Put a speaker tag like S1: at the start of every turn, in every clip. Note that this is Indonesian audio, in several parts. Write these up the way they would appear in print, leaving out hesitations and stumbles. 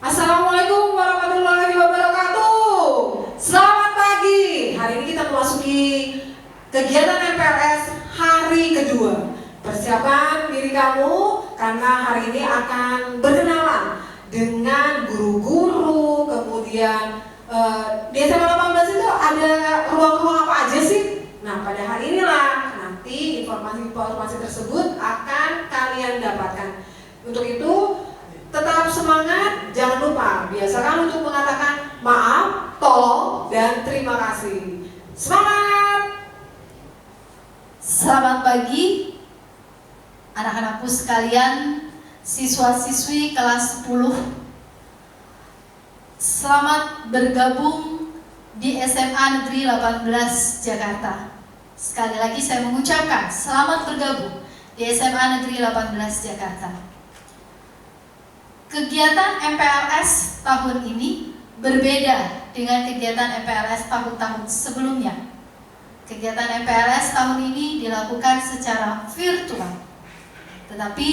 S1: Assalamualaikum warahmatullahi wabarakatuh. Selamat pagi. Hari ini kita memasuki kegiatan MPLS hari kedua. Persiapan diri kamu karena hari ini akan berkenalan dengan guru-guru. Kemudian di SMA 18 itu ada ruang-ruang apa aja sih? Nah, pada hari inilah nanti informasi-informasi tersebut akan kalian dapatkan. Untuk itu tetap semangat, jangan lupa biasakan untuk mengatakan maaf, tolong, dan terima kasih. Semangat!
S2: Selamat pagi anak-anakku sekalian, siswa-siswi kelas 10. Selamat bergabung di SMA Negeri 18 Jakarta. Sekali lagi saya mengucapkan selamat bergabung di SMA Negeri 18 Jakarta. Kegiatan MPLS tahun ini berbeda dengan kegiatan MPLS tahun-tahun sebelumnya. Kegiatan MPLS tahun ini dilakukan secara virtual. Tetapi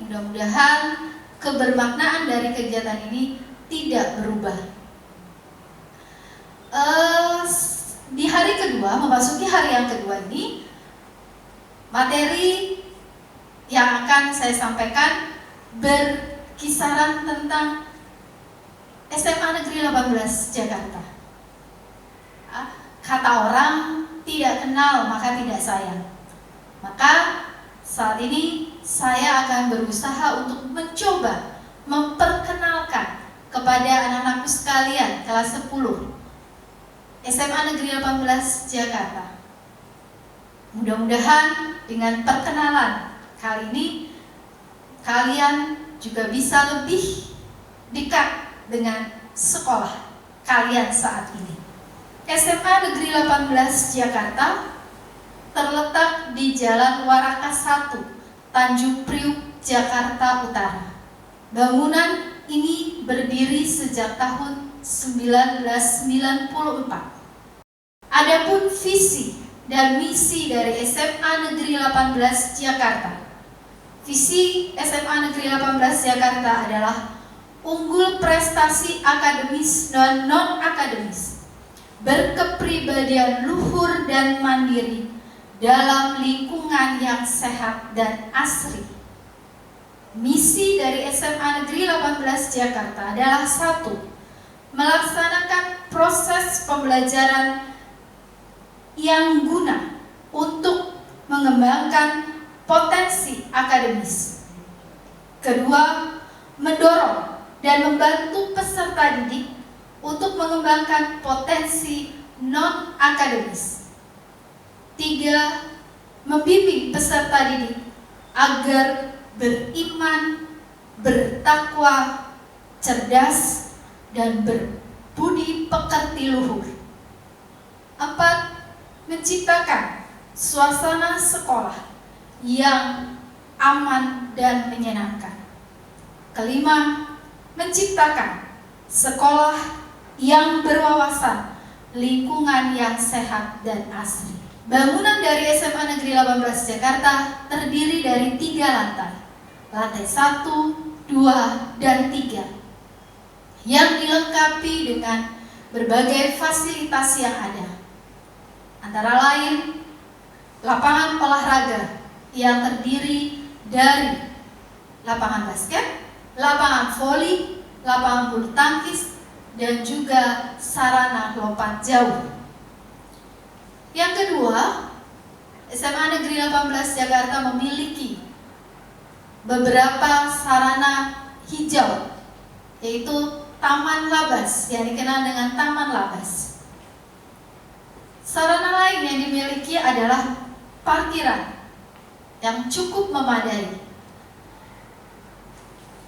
S2: mudah-mudahan kebermaknaan dari kegiatan ini tidak berubah. Di hari kedua, memasuki hari yang kedua ini, materi yang akan saya sampaikan berkisaran tentang SMA Negeri 18 Jakarta. Kata orang, tidak kenal maka tidak sayang. Maka saat ini saya akan berusaha untuk mencoba memperkenalkan kepada anak-anakku sekalian kelas 10 SMA Negeri 18 Jakarta. Mudah-mudahan dengan perkenalan kali ini kalian juga bisa lebih dekat dengan sekolah kalian saat ini. SMA Negeri 18 Jakarta terletak di Jalan Warakas 1, Tanjung Priuk, Jakarta Utara. Bangunan ini berdiri sejak tahun 1994. Adapun visi dan misi dari SMA Negeri 18 Jakarta. Visi SMA Negeri 18 Jakarta adalah unggul prestasi akademis dan non-akademis, berkepribadian luhur dan mandiri dalam lingkungan yang sehat dan asri. Misi dari SMA Negeri 18 Jakarta adalah 1. Melaksanakan proses pembelajaran yang guna untuk mengembangkan potensi akademis. Kedua, mendorong dan membantu peserta didik untuk mengembangkan potensi non-akademis. 3. Membimbing peserta didik agar beriman, bertakwa, cerdas, dan berbudi pekerti luhur. 4. Menciptakan suasana sekolah yang aman dan menyenangkan. 5. Menciptakan sekolah yang berwawasan, lingkungan yang sehat dan asri. Bangunan dari SMA Negeri 18 Jakarta terdiri dari 3 lantai. Lantai 1, 2, dan 3. Yang dilengkapi dengan berbagai fasilitas yang ada. Antara lain, lapangan olahraga yang terdiri dari lapangan basket, lapangan voli, lapangan bulu tangkis, dan juga sarana lompat jauh. Yang kedua, SMA Negeri 18 Jakarta memiliki beberapa sarana hijau, yaitu Taman Labas yang dikenal dengan Taman Labas. Sarana lain yang dimiliki adalah parkiran yang cukup memadai,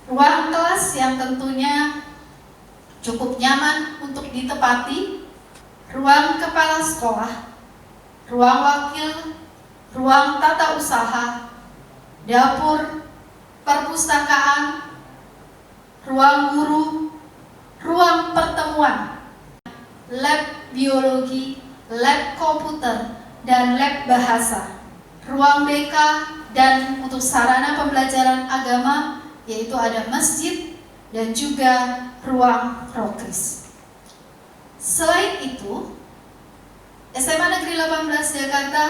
S2: ruang kelas yang tentunya cukup nyaman untuk ditempati, ruang kepala sekolah, ruang wakil, ruang tata usaha, dapur, perpustakaan, ruang guru, ruang pertemuan, lab biologi, lab komputer, dan lab bahasa, ruang BK, dan untuk sarana pembelajaran agama yaitu ada masjid, dan juga ruang rokris. Selain itu, SMA Negeri 18 Jakarta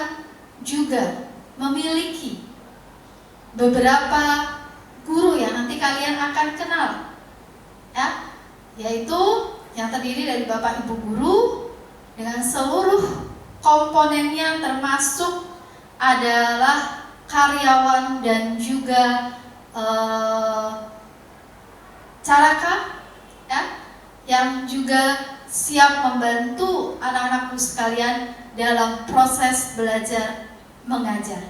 S2: juga memiliki beberapa guru yang nanti kalian akan kenal, ya, yaitu yang terdiri dari Bapak Ibu guru dengan seluruh komponennya, termasuk adalah karyawan dan juga caraka, ya, yang juga siap membantu anak-anakku sekalian dalam proses belajar mengajar.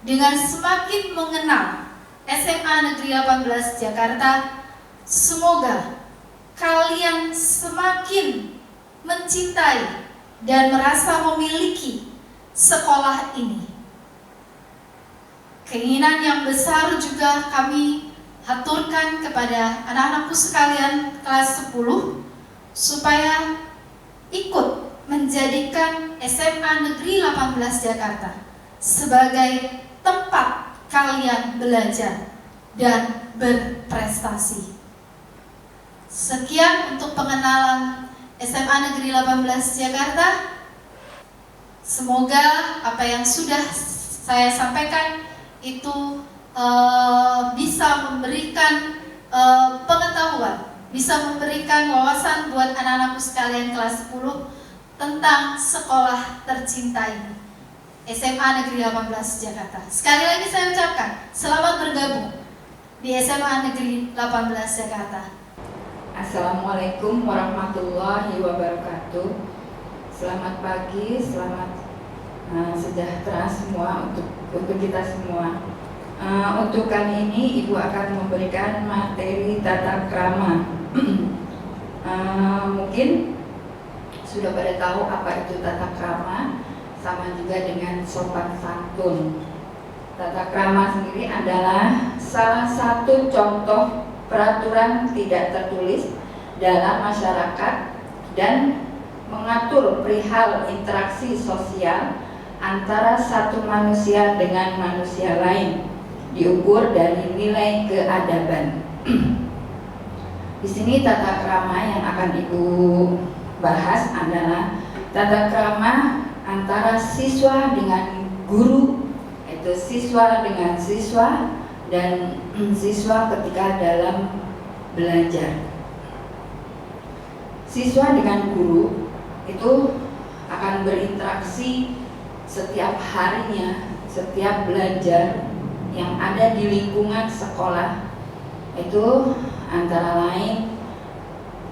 S2: Dengan semakin mengenal SMA Negeri 18 Jakarta, semoga kalian semakin mencintai dan merasa memiliki sekolah ini. Keinginan yang besar juga kami haturkan kepada anak-anakku sekalian kelas 10 supaya ikut menjadikan SMA Negeri 18 Jakarta sebagai tempat kalian belajar dan berprestasi. Sekian untuk pengenalan SMA Negeri 18 Jakarta. Semoga apa yang sudah saya sampaikan itu bisa memberikan pengetahuan, bisa memberikan wawasan buat anak-anakku sekalian kelas 10 tentang sekolah tercinta ini, SMA Negeri 18 Jakarta. Sekali lagi saya ucapkan selamat bergabung di SMA Negeri 18 Jakarta.
S3: Assalamualaikum warahmatullahi wabarakatuh. Selamat pagi, selamat sejahtera semua untuk kita semua. Untuk kali ini Ibu akan memberikan materi tata krama. Mungkin sudah pada tahu apa itu tata krama, sama juga dengan sopan santun. Tata krama sendiri adalah salah satu contoh peraturan tidak tertulis dalam masyarakat dan mengatur perihal interaksi sosial antara satu manusia dengan manusia lain, diukur dari nilai keadaban. Di sini tata krama yang akan Ibu bahas adalah tata krama antara siswa dengan guru, yaitu siswa dengan siswa, dan siswa ketika dalam belajar. Siswa dengan guru itu akan berinteraksi setiap harinya, setiap belajar yang ada di lingkungan sekolah. Itu antara lain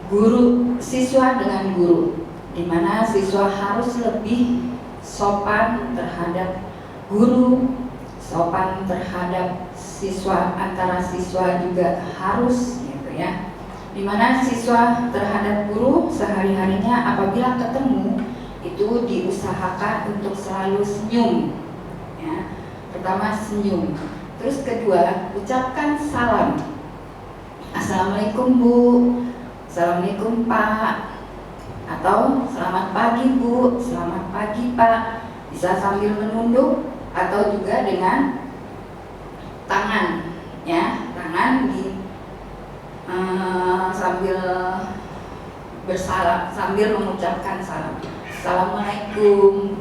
S3: guru, siswa dengan guru, di mana siswa harus lebih sopan terhadap guru, sopan terhadap siswa, antara siswa juga harus, gitu ya. Di mana siswa terhadap guru sehari-harinya apabila ketemu itu diusahakan untuk selalu senyum, ya. Pertama senyum, terus kedua ucapkan salam. Assalamualaikum Bu, Assalamualaikum Pak, atau selamat pagi Bu, selamat pagi Pak. Bisa sambil menunduk atau juga dengan tangan, ya, tangan di sambil bersalam, sambil mengucapkan salam. Assalamualaikum.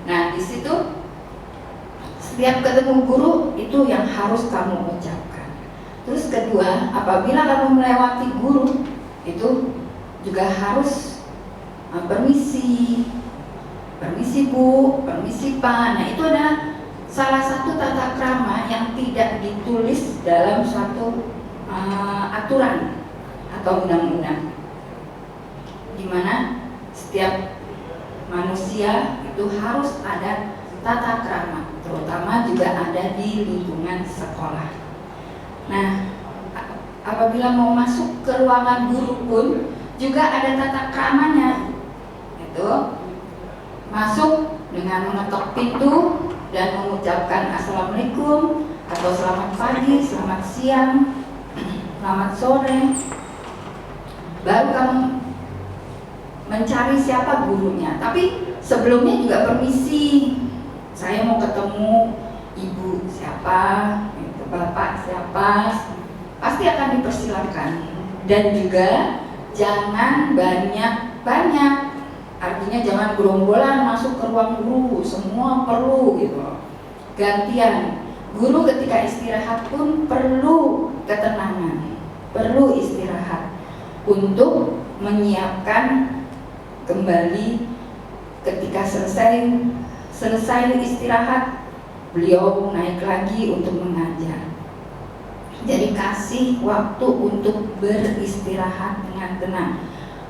S3: Nah, di situ setiap ketemu guru itu yang harus kamu ucapkan. Terus kedua, apabila kamu melewati guru itu juga harus permisi, permisi Bu, permisi Pak. Nah, itu adalah salah satu tata krama yang tidak ditulis dalam suatu aturan atau undang-undang, di mana setiap manusia itu harus ada tata krama, terutama juga ada di lingkungan sekolah. Nah, apabila mau masuk ke ruangan guru pun juga ada tata kramanya, itu masuk dengan mengetok pintu dan mengucapkan Assalamualaikum atau selamat pagi, selamat siang, selamat sore. Baru kamu mencari siapa gurunya. Tapi sebelumnya juga permisi, saya mau ketemu ibu siapa, bapak siapa. Pasti pasti akan dipersilakan. Dan juga jangan banyak-banyak, artinya jangan gerombolan masuk ke ruang guru, semua perlu gitu. Gantian, guru ketika istirahat pun perlu ketenangan, perlu istirahat untuk menyiapkan kembali ketika selesai istirahat, beliau naik lagi untuk mengajar. Jadi kasih waktu untuk beristirahat dengan tenang.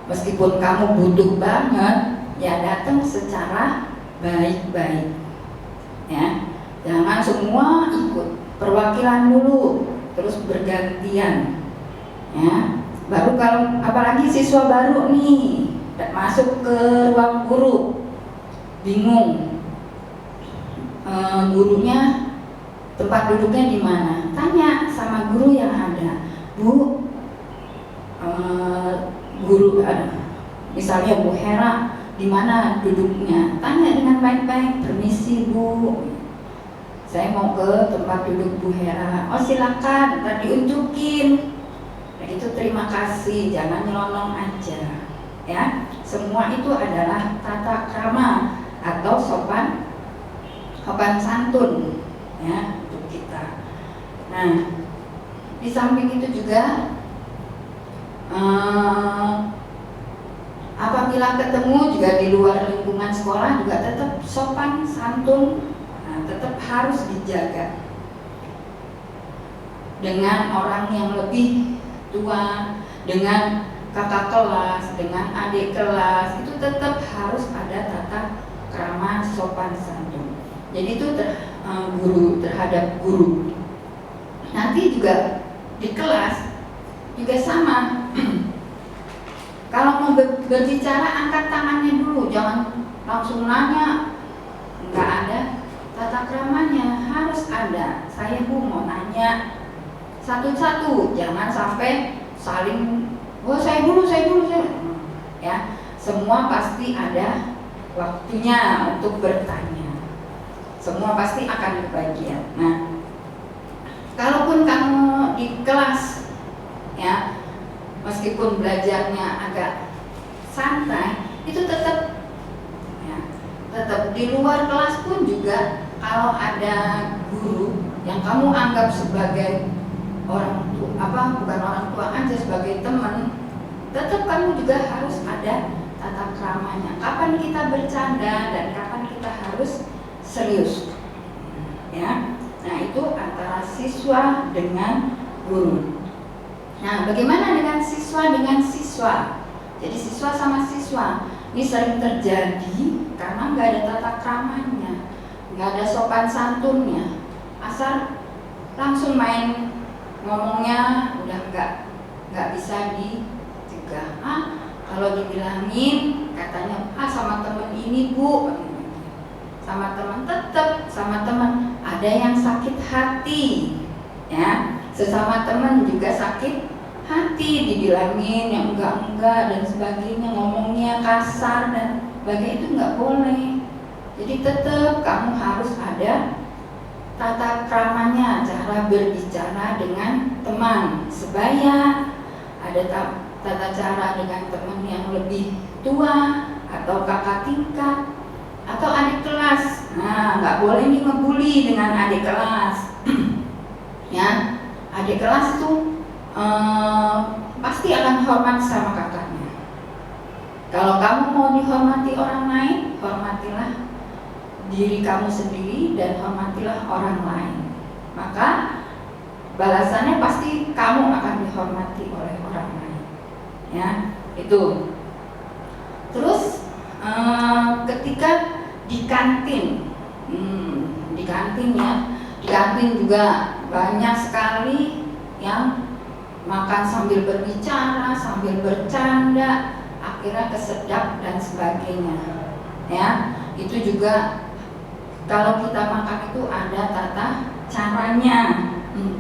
S3: Meskipun kamu butuh banget, ya datang secara baik-baik. Ya, jangan semua ikut, perwakilan dulu, terus bergantian. Ya, baru kalau apalagi siswa baru nih masuk ke ruang guru, bingung, gurunya tempat duduknya di mana? Tanya sama guru yang ada, Bu, guru ada, misalnya Bu Hera, di mana duduknya? Tanya dengan baik-baik, permisi Bu, saya mau ke tempat duduk Bu Hera. Oh silakan, tadi unjukin. Nah, itu terima kasih, jangan nyelonong aja. Ya, semua itu adalah tata krama atau sopan santun ya untuk kita. Nah, di samping itu juga apabila ketemu juga di luar lingkungan sekolah juga tetap sopan santun, tetap harus dijaga. Dengan orang yang lebih tua, dengan kakak kelas, dengan adik kelas, itu tetap harus ada tata krama sopan santun. Jadi itu guru terhadap guru. Nanti juga di kelas juga sama. Kalau mau berbicara, angkat tangannya dulu, jangan langsung nanya. Enggak ada tata kramanya, harus ada. Saya Bu mau nanya, satu-satu, jangan sampai saling, oh saya dulu. Ya, semua pasti ada waktunya untuk bertanya. Semua pasti akan kebagian. Nah, kalaupun kamu di kelas, ya, meskipun belajarnya agak santai, itu tetap di luar kelas pun juga kalau ada guru yang kamu anggap sebagai orang tua, bukan orang tua aja, sebagai teman, tetap kamu juga harus ada tata kramanya. Kapan kita bercanda dan kapan kita harus serius. Ya. Nah, itu antara siswa dengan guru. Nah, bagaimana dengan siswa dengan siswa? Jadi siswa sama siswa ini sering terjadi karena nggak ada tata kramanya, nggak ada sopan santunnya. Asal langsung main ngomongnya udah nggak bisa dicegah. Kalau dibilangin katanya sama temen ini Bu, sama teman, tetap sama teman. Ada yang sakit hati, ya, sesama teman juga sakit hati, dibilangin yang enggak dan sebagainya, ngomongnya kasar dan sebagainya, itu nggak boleh. Jadi tetap kamu harus ada tata kramanya, cara berbicara dengan teman sebaya, ada tata cara dengan teman yang lebih tua atau kakak tingkat atau adik kelas. Nah, nggak boleh nih ngebully dengan adik kelas. Ya, adik kelas tuh pasti akan hormat sama kakaknya. Kalau kamu mau dihormati orang lain, hormatilah diri kamu sendiri dan hormatilah orang lain. Maka balasannya pasti kamu akan dihormati oleh orang lain. Ya, itu. Terus ketika di kantin, di kantin juga banyak sekali yang makan sambil berbicara, sambil bercanda, akhirnya kesedap dan sebagainya. Ya, itu juga kalau kita makan itu ada tata caranya.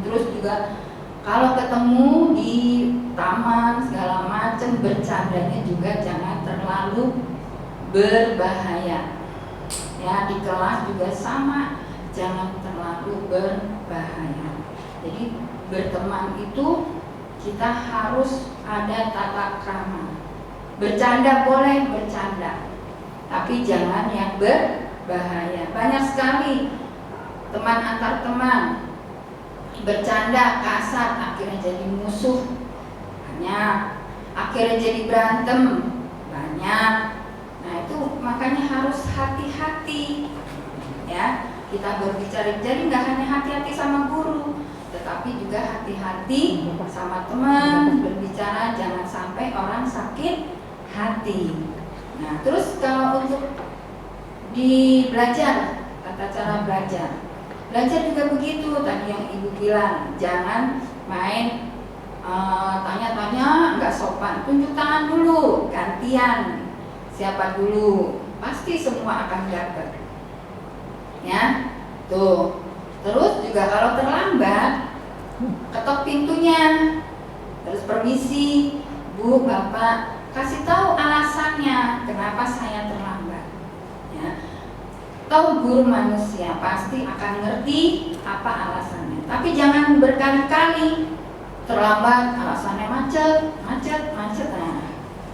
S3: Terus juga kalau ketemu di taman segala macam, bercandanya juga jangan terlalu berbahaya. Ya, di kelas juga sama, jangan terlalu berbahaya. Jadi berteman itu kita harus ada tata krama. Bercanda boleh bercanda, tapi jangan yang berbahaya. Banyak sekali teman antar teman bercanda kasar, akhirnya jadi musuh banyak, akhirnya jadi berantem banyak. Nah itu makanya harus hati-hati ya. Kita berbicara, jadi nggak hanya hati-hati sama guru, tetapi juga hati-hati sama teman. Berbicara jangan sampai orang sakit hati. Nah terus kalau untuk di belajar, tata cara belajar juga begitu. Tadi yang ibu bilang, jangan main tanya-tanya nggak sopan, tunjuk tangan dulu, gantian siapa dulu, pasti semua akan dapat ya. Tuh, terus juga kalau terlambat, ketok pintunya, terus permisi Bu, Bapak, kasih tahu alasannya kenapa saya terlambat ya. Tahu guru manusia pasti akan ngerti apa alasannya, tapi jangan berkali-kali terlambat, alasannya macet. Nah,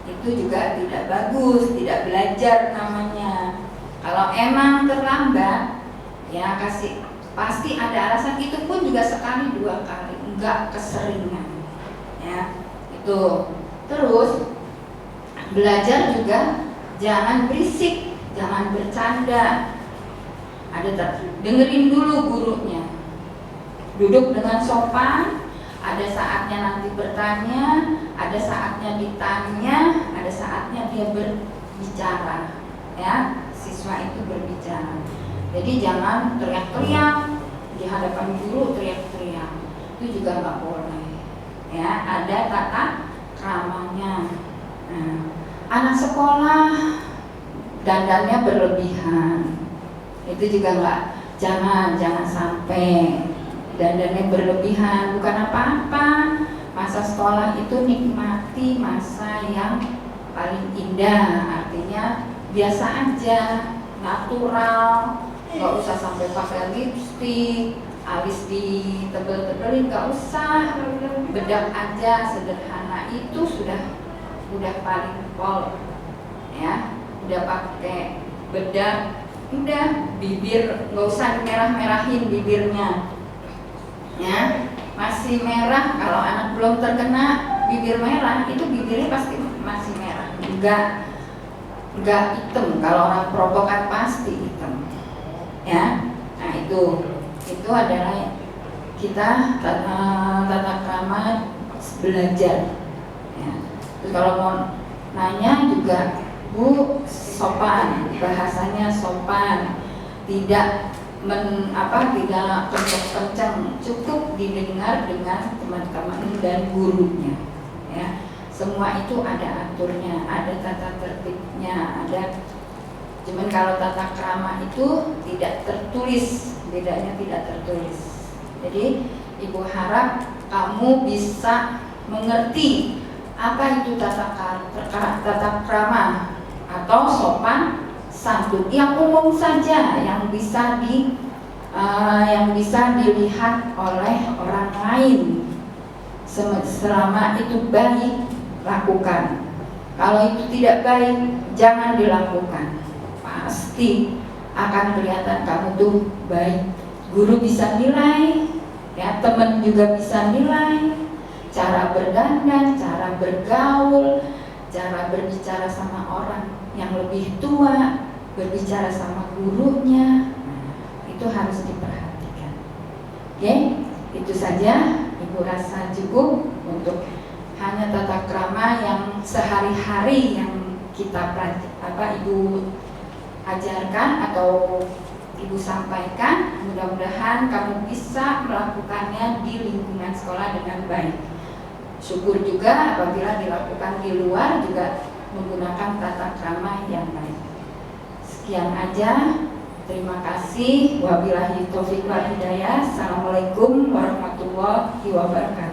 S3: itu juga tidak bagus, tidak belajar namanya. Kalau emang terlambat, ya pasti ada alasan. Itu pun juga sekali dua kali, enggak keseringan ya. Itu terus belajar juga jangan berisik, jangan bercanda. Dengerin dulu gurunya, duduk dengan sopan. Ada saatnya nanti bertanya, ada saatnya ditanya, ada saatnya dia berbicara ya. Siswa itu berbicara. Jadi jangan teriak-teriak di hadapan guru, teriak-teriak itu juga nggak boleh ya. Ada tata kramanya. Nah, anak sekolah dandannya berlebihan, itu juga nggak, jangan sampai dandannya berlebihan. Bukan apa-apa, masa sekolah itu nikmati masa yang paling indah. Artinya biasa aja, natural, nggak usah sampai pakai lipstik, alis ditebel-tebelin, nggak usah, bedak aja sederhana, itu udah paling pol ya. Udah pakai bedak, udah, bibir nggak usah merah-merahin bibirnya ya. Masih merah, kalau anak belum terkena bibir merah, itu bibirnya pasti masih merah, enggak hitam. Kalau orang perobokan pasti hitam ya. Nah itu adalah kita tata krama belajar ya. Terus kalau mau nanya juga, Bu, sopan, bahasanya sopan, tidak tidak kencang-kencang, cukup didengar dengan teman-teman dan gurunya ya. Semua itu ada aturnya, ada tata tertibnya, ada. Cuman kalau tata krama itu tidak tertulis, bedanya tidak tertulis. Jadi ibu harap kamu bisa mengerti apa itu tata krama atau sopan santun yang umum saja, yang bisa dilihat oleh orang lain. Selama itu baik, lakukan. Kalau itu tidak baik, jangan dilakukan. Pasti akan kelihatan kamu tuh baik. Guru bisa nilai ya, teman juga bisa nilai. Cara berdandan, cara bergaul, cara berbicara sama orang yang lebih tua, berbicara sama gurunya, itu harus diperhatikan. Oke, itu saja. Ibu rasa cukup untuk hanya tata krama yang sehari-hari yang kita ibu ajarkan atau ibu sampaikan. Mudah-mudahan kamu bisa melakukannya di lingkungan sekolah dengan baik. Syukur juga apabila dilakukan di luar juga menggunakan tata krama yang baik. Sekian aja. Terima kasih. Wabillahi taufiq wal hidayah. Assalamualaikum warahmatullahi wabarakatuh.